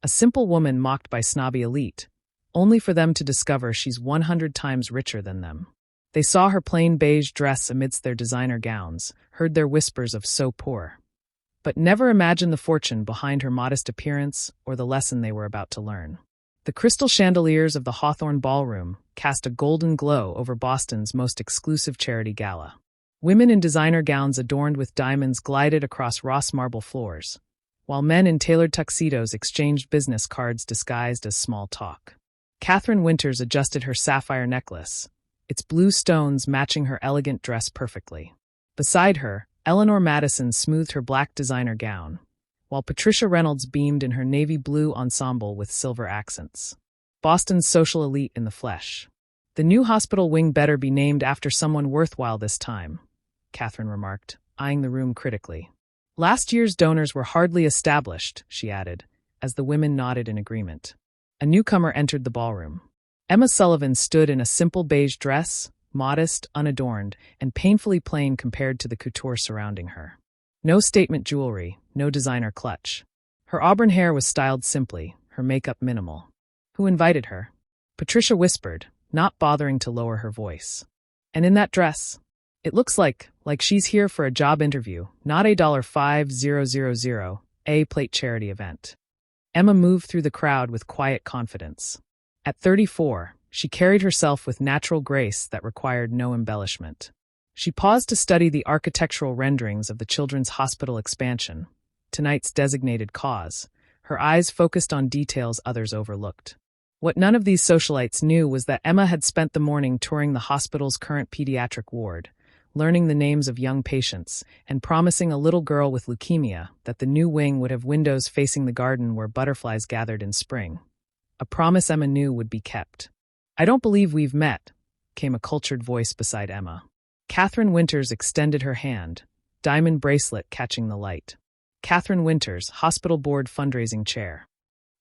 A simple woman mocked by snobby elite, only for them to discover she's 100 times richer than them. They saw her plain beige dress amidst their designer gowns, heard their whispers of so poor, but never imagined the fortune behind her modest appearance or the lesson they were about to learn. The crystal chandeliers of the Hawthorne Ballroom cast a golden glow over Boston's most exclusive charity gala. Women in designer gowns adorned with diamonds glided across Ross marble floors, while men in tailored tuxedos exchanged business cards disguised as small talk. Catherine Winters adjusted her sapphire necklace, its blue stones matching her elegant dress perfectly. Beside her, Eleanor Madison smoothed her black designer gown, while Patricia Reynolds beamed in her navy blue ensemble with silver accents. Boston's social elite in the flesh. The new hospital wing better be named after someone worthwhile this time, Catherine remarked, eyeing the room critically. Last year's donors were hardly established, she added, as the women nodded in agreement. A newcomer entered the ballroom. Emma Sullivan stood in a simple beige dress, modest, unadorned, and painfully plain compared to the couture surrounding her. No statement jewelry, no designer clutch. Her auburn hair was styled simply, her makeup minimal. Who invited her? Patricia whispered, not bothering to lower her voice. And in that dress? It looks like she's here for a job interview, not a $5,000 A-plate charity event. Emma moved through the crowd with quiet confidence. At 34, she carried herself with natural grace that required no embellishment. She paused to study the architectural renderings of the Children's Hospital expansion, tonight's designated cause, her eyes focused on details others overlooked. What none of these socialites knew was that Emma had spent the morning touring the hospital's current pediatric ward, learning the names of young patients, and promising a little girl with leukemia that the new wing would have windows facing the garden where butterflies gathered in spring. A promise Emma knew would be kept. "I don't believe we've met," came a cultured voice beside Emma. Catherine Winters extended her hand, diamond bracelet catching the light. Catherine Winters, hospital board fundraising chair.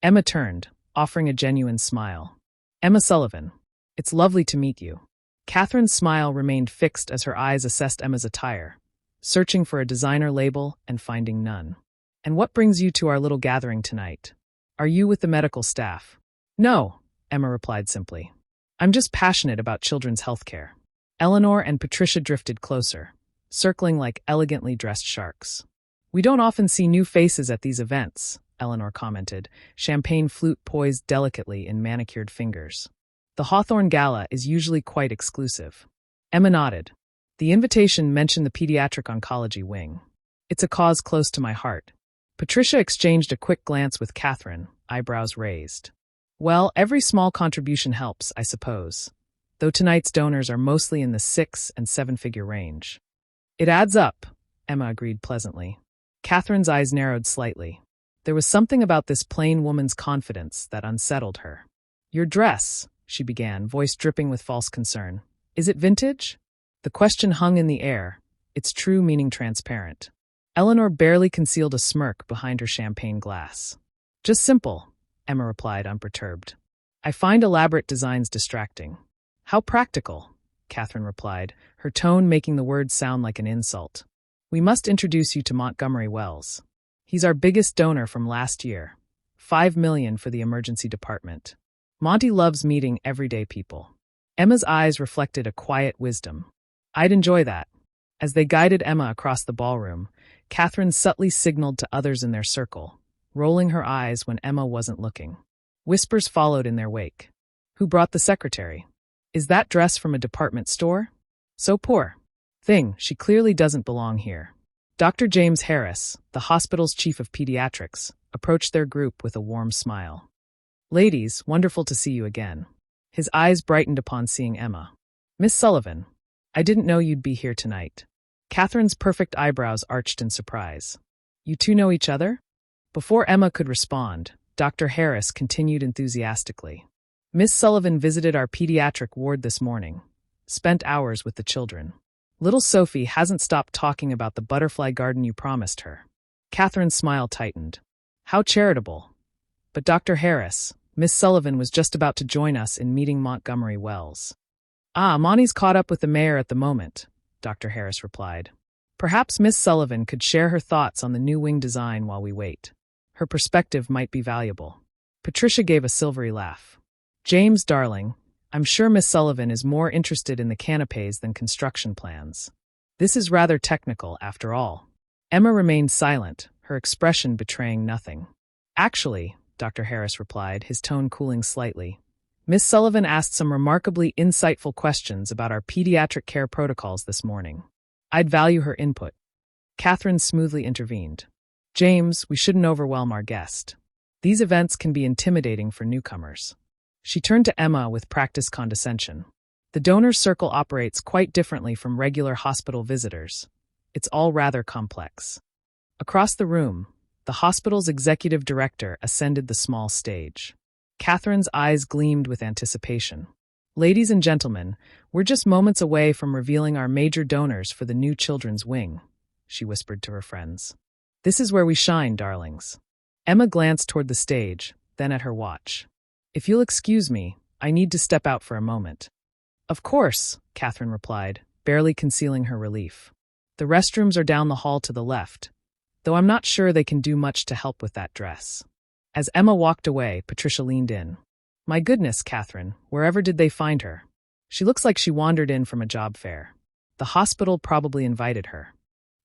Emma turned, offering a genuine smile. "Emma Sullivan, it's lovely to meet you." Catherine's smile remained fixed as her eyes assessed Emma's attire, searching for a designer label and finding none. "And what brings you to our little gathering tonight? Are you with the medical staff?" "No," Emma replied simply. "I'm just passionate about children's health care." Eleanor and Patricia drifted closer, circling like elegantly dressed sharks. "We don't often see new faces at these events," Eleanor commented, champagne flute poised delicately in manicured fingers. "The Hawthorne Gala is usually quite exclusive." Emma nodded. The invitation mentioned the pediatric oncology wing. "It's a cause close to my heart." Patricia exchanged a quick glance with Catherine, eyebrows raised. "Well, every small contribution helps, I suppose, though tonight's donors are mostly in the 6- and 7-figure range." "It adds up," Emma agreed pleasantly. Catherine's eyes narrowed slightly. There was something about this plain woman's confidence that unsettled her. "Your dress," she began, voice dripping with false concern. "Is it vintage?" The question hung in the air, its true meaning transparent. Eleanor barely concealed a smirk behind her champagne glass. "Just simple," Emma replied, unperturbed. "I find elaborate designs distracting." "How practical," Catherine replied, her tone making the words sound like an insult. "We must introduce you to Montgomery Wells. He's our biggest donor from last year. $5 million for the emergency department. Monty loves meeting everyday people." Emma's eyes reflected a quiet wisdom. "I'd enjoy that." As they guided Emma across the ballroom, Catherine subtly signaled to others in their circle, rolling her eyes when Emma wasn't looking. Whispers followed in their wake. "Who brought the secretary? Is that dress from a department store? So poor. Thing, she clearly doesn't belong here." Dr. James Harris, the hospital's chief of pediatrics, approached their group with a warm smile. "Ladies, wonderful to see you again." His eyes brightened upon seeing Emma. "Miss Sullivan, I didn't know you'd be here tonight." Catherine's perfect eyebrows arched in surprise. "You two know each other?" Before Emma could respond, Dr. Harris continued enthusiastically. "Miss Sullivan visited our pediatric ward this morning, spent hours with the children. Little Sophie hasn't stopped talking about the butterfly garden you promised her." Catherine's smile tightened. "How charitable. But Dr. Harris, Miss Sullivan was just about to join us in meeting Montgomery Wells." "Ah, Monty's caught up with the mayor at the moment," Dr. Harris replied. "Perhaps Miss Sullivan could share her thoughts on the new wing design while we wait. Her perspective might be valuable." Patricia gave a silvery laugh. James, darling, I'm sure Miss Sullivan is more interested in the canapes than construction plans. This is rather technical, after all. Emma remained silent, her expression betraying nothing. Actually, Dr. Harris replied, his tone cooling slightly, Miss Sullivan asked some remarkably insightful questions about our pediatric care protocols this morning. I'd value her input. Catherine smoothly intervened. James, we shouldn't overwhelm our guest. These events can be intimidating for newcomers. She turned to Emma with practiced condescension. The donor circle operates quite differently from regular hospital visitors. It's all rather complex. Across the room, the hospital's executive director ascended the small stage. Catherine's eyes gleamed with anticipation. Ladies and gentlemen, we're just moments away from revealing our major donors for the new children's wing, she whispered to her friends. This is where we shine, darlings. Emma glanced toward the stage, then at her watch. If you'll excuse me, I need to step out for a moment. Of course, Catherine replied, barely concealing her relief. The restrooms are down the hall to the left, though I'm not sure they can do much to help with that dress. As Emma walked away, Patricia leaned in. My goodness, Catherine, wherever did they find her? She looks like she wandered in from a job fair. The hospital probably invited her.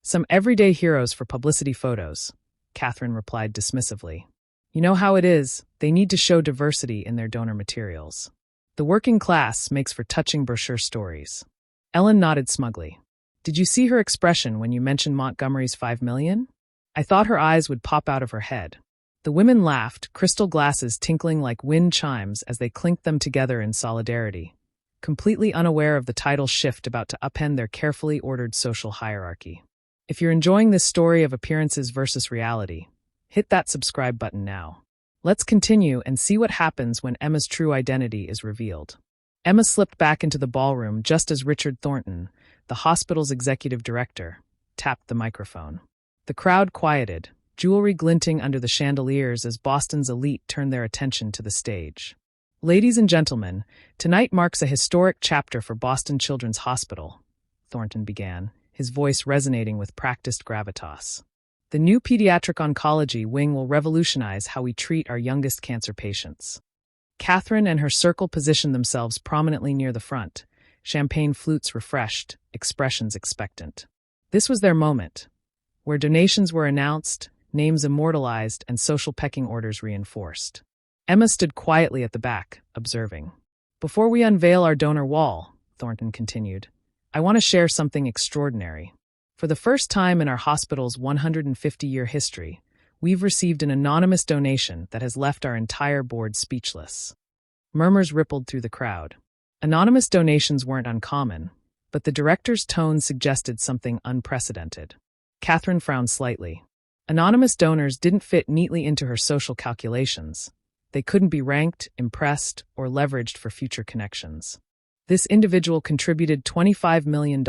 Some everyday heroes for publicity photos, Catherine replied dismissively. You know how it is, they need to show diversity in their donor materials. The working class makes for touching brochure stories. Ellen nodded smugly. Did you see her expression when you mentioned Montgomery's 5 million? I thought her eyes would pop out of her head. The women laughed, crystal glasses tinkling like wind chimes as they clinked them together in solidarity, completely unaware of the tidal shift about to upend their carefully ordered social hierarchy. If you're enjoying this story of appearances versus reality, hit that subscribe button now. Let's continue and see what happens when Emma's true identity is revealed. Emma slipped back into the ballroom just as Richard Thornton, the hospital's executive director, tapped the microphone. The crowd quieted, jewelry glinting under the chandeliers as Boston's elite turned their attention to the stage. Ladies and gentlemen, tonight marks a historic chapter for Boston Children's Hospital, Thornton began, his voice resonating with practiced gravitas. The new pediatric oncology wing will revolutionize how we treat our youngest cancer patients. Catherine and her circle positioned themselves prominently near the front, champagne flutes refreshed, expressions expectant. This was their moment, where donations were announced, names immortalized, and social pecking orders reinforced. Emma stood quietly at the back, observing. Before we unveil our donor wall, Thornton continued, I want to share something extraordinary. For the first time in our hospital's 150-year history, we've received an anonymous donation that has left our entire board speechless. Murmurs rippled through the crowd. Anonymous donations weren't uncommon, but the director's tone suggested something unprecedented. Catherine frowned slightly. Anonymous donors didn't fit neatly into her social calculations. They couldn't be ranked, impressed, or leveraged for future connections. This individual contributed $25 million,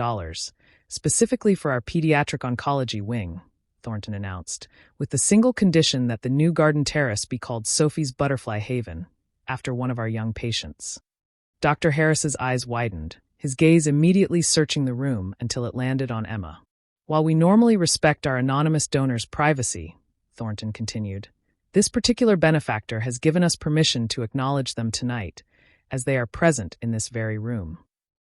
specifically for our pediatric oncology wing, Thornton announced, with the single condition that the new garden terrace be called Sophie's Butterfly Haven, after one of our young patients. Dr. Harris's eyes widened, his gaze immediately searching the room until it landed on Emma. While we normally respect our anonymous donors' privacy, Thornton continued, this particular benefactor has given us permission to acknowledge them tonight, as they are present in this very room.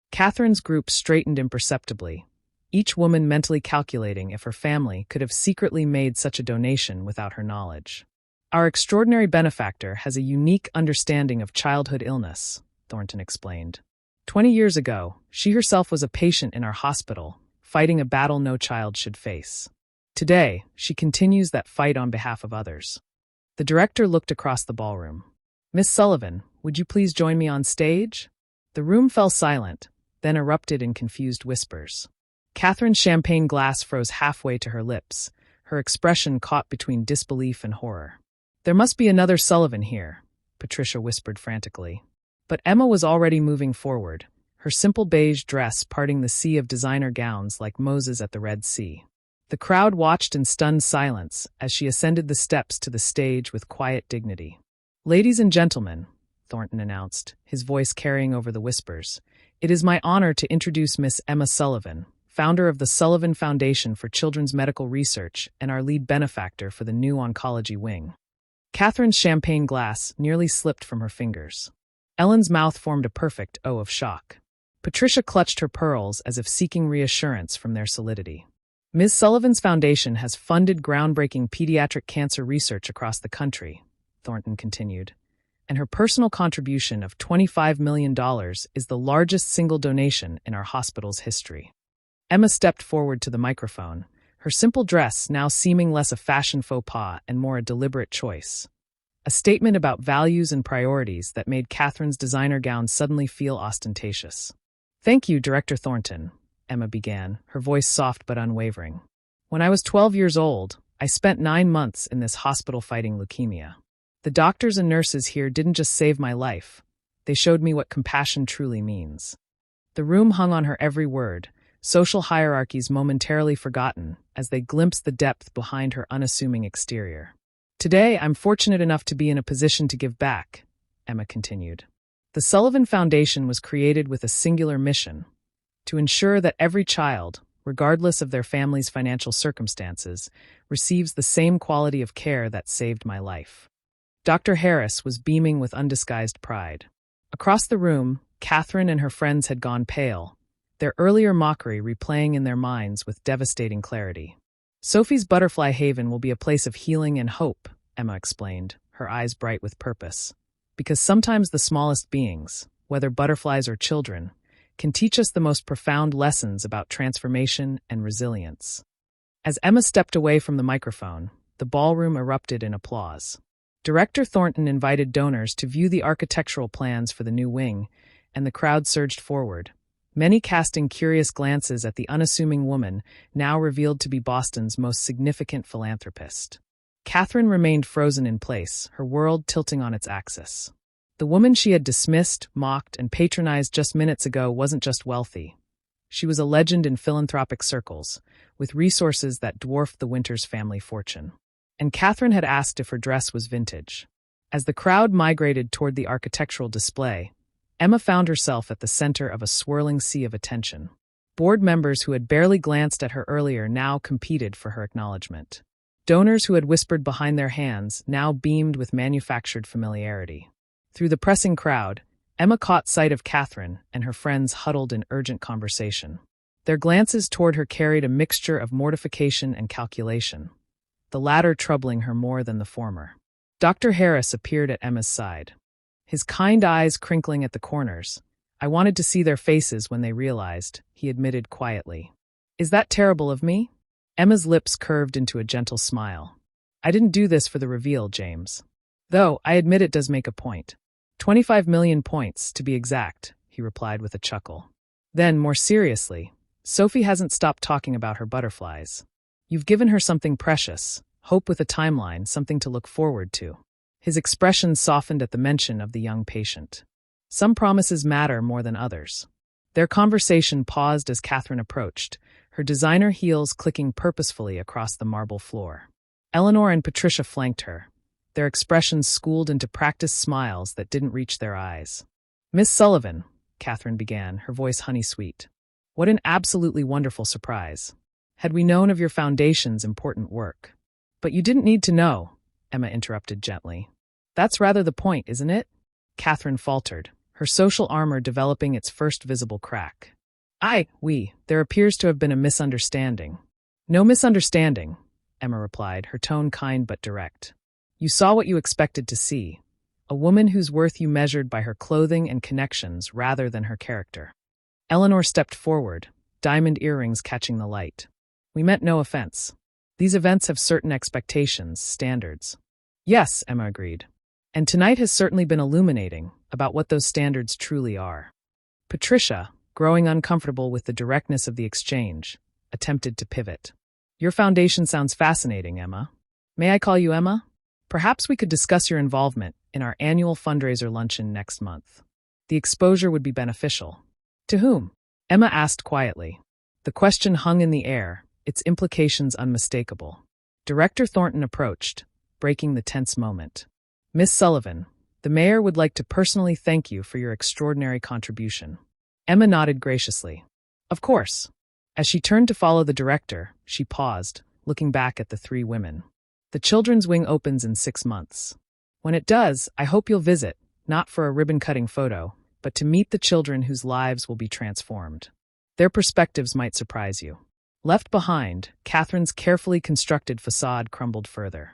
Catherine's group straightened imperceptibly, each woman mentally calculating if her family could have secretly made such a donation without her knowledge. Our extraordinary benefactor has a unique understanding of childhood illness, Thornton explained. 20 years ago, she herself was a patient in our hospital, fighting a battle no child should face. Today, she continues that fight on behalf of others. The director looked across the ballroom. Miss Sullivan, would you please join me on stage? The room fell silent, then erupted in confused whispers. Catherine's champagne glass froze halfway to her lips, her expression caught between disbelief and horror. There must be another Sullivan here, Patricia whispered frantically. But Emma was already moving forward, her simple beige dress parting the sea of designer gowns like Moses at the Red Sea. The crowd watched in stunned silence as she ascended the steps to the stage with quiet dignity. Ladies and gentlemen, Thornton announced, his voice carrying over the whispers, it is my honor to introduce Miss Emma Sullivan, founder of the Sullivan Foundation for Children's Medical Research and our lead benefactor for the new oncology wing. Catherine's champagne glass nearly slipped from her fingers. Ellen's mouth formed a perfect O of shock. Patricia clutched her pearls as if seeking reassurance from their solidity. Ms. Sullivan's foundation has funded groundbreaking pediatric cancer research across the country, Thornton continued, and her personal contribution of $25 million is the largest single donation in our hospital's history. Emma stepped forward to the microphone, her simple dress now seeming less a fashion faux pas and more a deliberate choice. A statement about values and priorities that made Catherine's designer gown suddenly feel ostentatious. "Thank you, Director Thornton," Emma began, her voice soft but unwavering. "When I was 12 years old, I spent 9 months in this hospital fighting leukemia. The doctors and nurses here didn't just save my life. They showed me what compassion truly means." The room hung on her every word, social hierarchies momentarily forgotten as they glimpsed the depth behind her unassuming exterior. "Today, I'm fortunate enough to be in a position to give back," Emma continued. "The Sullivan Foundation was created with a singular mission: to ensure that every child, regardless of their family's financial circumstances, receives the same quality of care that saved my life." Dr. Harris was beaming with undisguised pride. Across the room, Catherine and her friends had gone pale, their earlier mockery replaying in their minds with devastating clarity. "Sophie's Butterfly Haven will be a place of healing and hope," Emma explained, her eyes bright with purpose. "Because sometimes the smallest beings, whether butterflies or children, can teach us the most profound lessons about transformation and resilience." As Emma stepped away from the microphone, the ballroom erupted in applause. Director Thornton invited donors to view the architectural plans for the new wing, and the crowd surged forward, many casting curious glances at the unassuming woman now revealed to be Boston's most significant philanthropist. Catherine remained frozen in place, her world tilting on its axis. The woman she had dismissed, mocked, and patronized just minutes ago wasn't just wealthy. She was a legend in philanthropic circles, with resources that dwarfed the Winters family fortune. And Catherine had asked if her dress was vintage. As the crowd migrated toward the architectural display, Emma found herself at the center of a swirling sea of attention. Board members who had barely glanced at her earlier now competed for her acknowledgement. Donors who had whispered behind their hands now beamed with manufactured familiarity. Through the pressing crowd, Emma caught sight of Catherine and her friends huddled in urgent conversation. Their glances toward her carried a mixture of mortification and calculation, the latter troubling her more than the former. Dr. Harris appeared at Emma's side, his kind eyes crinkling at the corners. "I wanted to see their faces when they realized," he admitted quietly. "Is that terrible of me?" Emma's lips curved into a gentle smile. "I didn't do this for the reveal, James. Though, I admit it does make a point. 25 million points, to be exact," he replied with a chuckle. Then, more seriously, "Sophie hasn't stopped talking about her butterflies. You've given her something precious, hope with a timeline, something to look forward to." His expression softened at the mention of the young patient. Some promises matter more than others. Their conversation paused as Catherine approached, her designer heels clicking purposefully across the marble floor. Eleanor and Patricia flanked her, their expressions schooled into practiced smiles that didn't reach their eyes. "Miss Sullivan," Catherine began, her voice honey-sweet. "What an absolutely wonderful surprise. Had we known of your foundation's important work." "But you didn't need to know," Emma interrupted gently. "That's rather the point, isn't it?" Catherine faltered, her social armor developing its first visible crack. There appears to have been a misunderstanding." "No misunderstanding," Emma replied, her tone kind but direct. "You saw what you expected to see, a woman whose worth you measured by her clothing and connections rather than her character." Eleanor stepped forward, diamond earrings catching the light. "We meant no offense. These events have certain expectations, standards." "Yes," Emma agreed. "And tonight has certainly been illuminating about what those standards truly are." Patricia, growing uncomfortable with the directness of the exchange, attempted to pivot. "Your foundation sounds fascinating, Emma. May I call you Emma? Perhaps we could discuss your involvement in our annual fundraiser luncheon next month. The exposure would be beneficial." "To whom?" Emma asked quietly. The question hung in the air, its implications unmistakable. Director Thornton approached, breaking the tense moment. "Miss Sullivan, the mayor would like to personally thank you for your extraordinary contribution." Emma nodded graciously. "Of course." As she turned to follow the director, she paused, looking back at the three women. "The children's wing opens in 6 months. When it does, I hope you'll visit, not for a ribbon-cutting photo, but to meet the children whose lives will be transformed. Their perspectives might surprise you. Left behind, Catherine's carefully constructed facade crumbled further.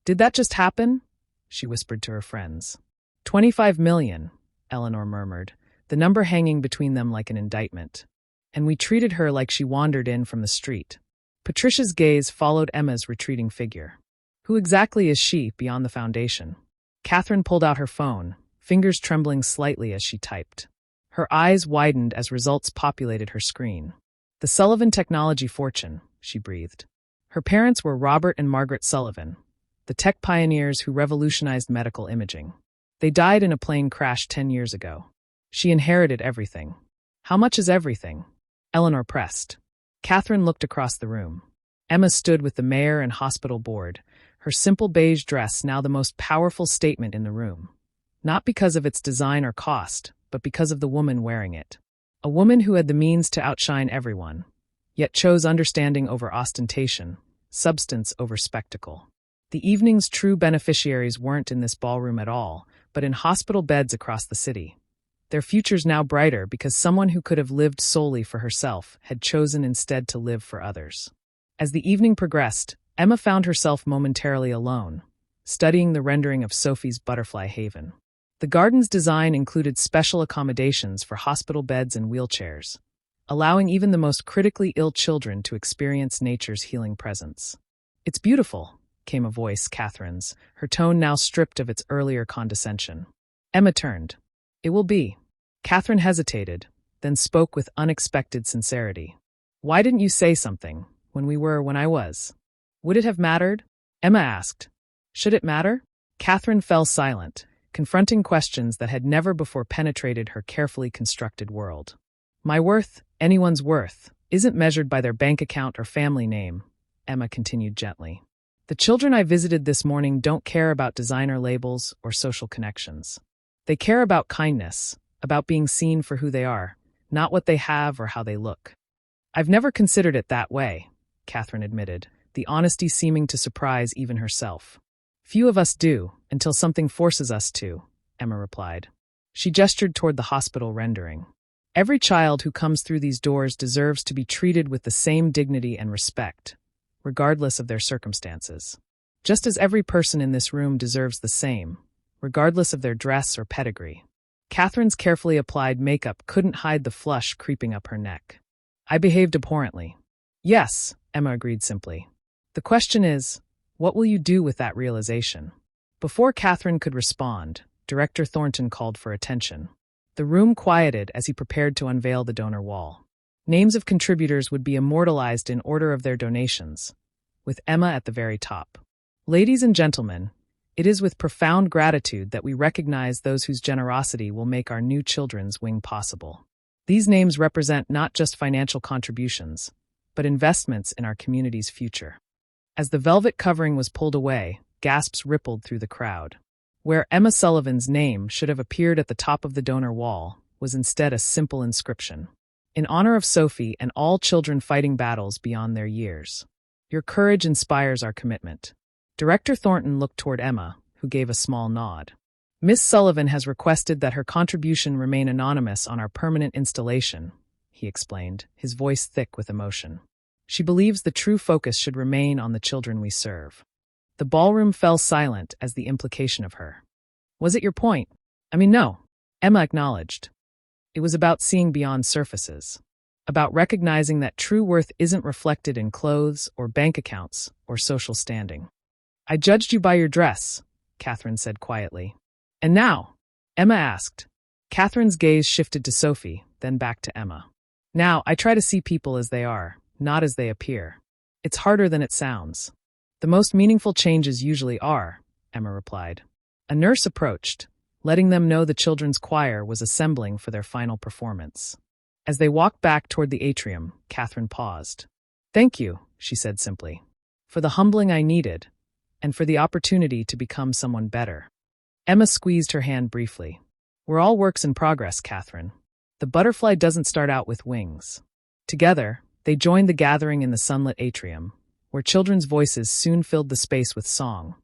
Did that just happen? She whispered to her friends. 25 million, Eleanor murmured, the number hanging between them like an indictment. And we treated her like she wandered in from the street. Patricia's gaze followed Emma's retreating figure. Who exactly is she beyond the foundation? Catherine pulled out her phone, fingers trembling slightly as she typed. Her eyes widened as results populated her screen. The Sullivan technology fortune, she breathed. Her parents were Robert and Margaret Sullivan, the tech pioneers who revolutionized medical imaging. They died in a plane crash 10 years ago. She inherited everything. How much is everything? Eleanor pressed. Catherine looked across the room. Emma stood with the mayor and hospital board, her simple beige dress now the most powerful statement in the room. Not because of its design or cost, but because of the woman wearing it. A woman who had the means to outshine everyone, yet chose understanding over ostentation, substance over spectacle. The evening's true beneficiaries weren't in this ballroom at all, but in hospital beds across the city. Their futures now brighter because someone who could have lived solely for herself had chosen instead to live for others. As the evening progressed, Emma found herself momentarily alone, studying the rendering of Sophie's butterfly haven. The garden's design included special accommodations for hospital beds and wheelchairs, allowing even the most critically ill children to experience nature's healing presence. It's beautiful, came a voice, Catherine's, her tone now stripped of its earlier condescension. Emma turned. It will be. Catherine hesitated, then spoke with unexpected sincerity. Why didn't you say something, when I was? Would it have mattered? Emma asked. Should it matter? Catherine fell silent, confronting questions that had never before penetrated her carefully constructed world. My worth, anyone's worth, isn't measured by their bank account or family name, Emma continued gently. The children I visited this morning don't care about designer labels or social connections. They care about kindness, about being seen for who they are, not what they have or how they look. I've never considered it that way, Catherine admitted, the honesty seeming to surprise even herself. Few of us do, until something forces us to, Emma replied. She gestured toward the hospital rendering. Every child who comes through these doors deserves to be treated with the same dignity and respect, regardless of their circumstances. Just as every person in this room deserves the same, regardless of their dress or pedigree. Catherine's carefully applied makeup couldn't hide the flush creeping up her neck. I behaved abhorrently. Yes, Emma agreed simply. The question is, what will you do with that realization? Before Catherine could respond, Director Thornton called for attention. The room quieted as he prepared to unveil the donor wall. Names of contributors would be immortalized in order of their donations, with Emma at the very top. Ladies and gentlemen, it is with profound gratitude that we recognize those whose generosity will make our new children's wing possible. These names represent not just financial contributions, but investments in our community's future. As the velvet covering was pulled away, gasps rippled through the crowd. Where Emma Sullivan's name should have appeared at the top of the donor wall was instead a simple inscription. In honor of Sophie and all children fighting battles beyond their years. Your courage inspires our commitment. Director Thornton looked toward Emma, who gave a small nod. Miss Sullivan has requested that her contribution remain anonymous on our permanent installation, he explained, his voice thick with emotion. She believes the true focus should remain on the children we serve. The ballroom fell silent as the implication of her. Was it your point? No, Emma acknowledged. It was about seeing beyond surfaces. About recognizing that true worth isn't reflected in clothes or bank accounts or social standing. I judged you by your dress, Catherine said quietly. And now? Emma asked. Catherine's gaze shifted to Sophie, then back to Emma. Now, I try to see people as they are, not as they appear. It's harder than it sounds. The most meaningful changes usually are, Emma replied. A nurse approached, letting them know the children's choir was assembling for their final performance. As they walked back toward the atrium, Catherine paused. Thank you, she said simply, for the humbling I needed, and for the opportunity to become someone better. Emma squeezed her hand briefly. We're all works in progress, Catherine. The butterfly doesn't start out with wings. Together, they joined the gathering in the sunlit atrium, where children's voices soon filled the space with song,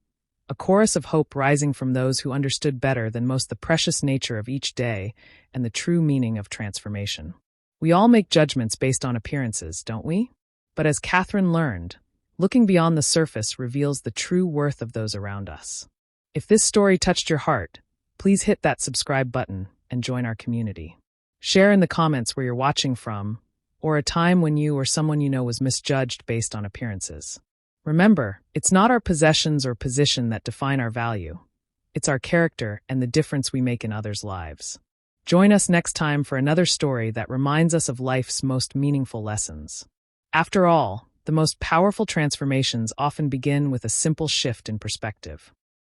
a chorus of hope rising from those who understood better than most the precious nature of each day and the true meaning of transformation. We all make judgments based on appearances, don't we? But as Catherine learned, looking beyond the surface reveals the true worth of those around us. If this story touched your heart, please hit that subscribe button and join our community. Share in the comments where you're watching from, or a time when you or someone you know was misjudged based on appearances. Remember, it's not our possessions or position that define our value. It's our character and the difference we make in others' lives. Join us next time for another story that reminds us of life's most meaningful lessons. After all, the most powerful transformations often begin with a simple shift in perspective.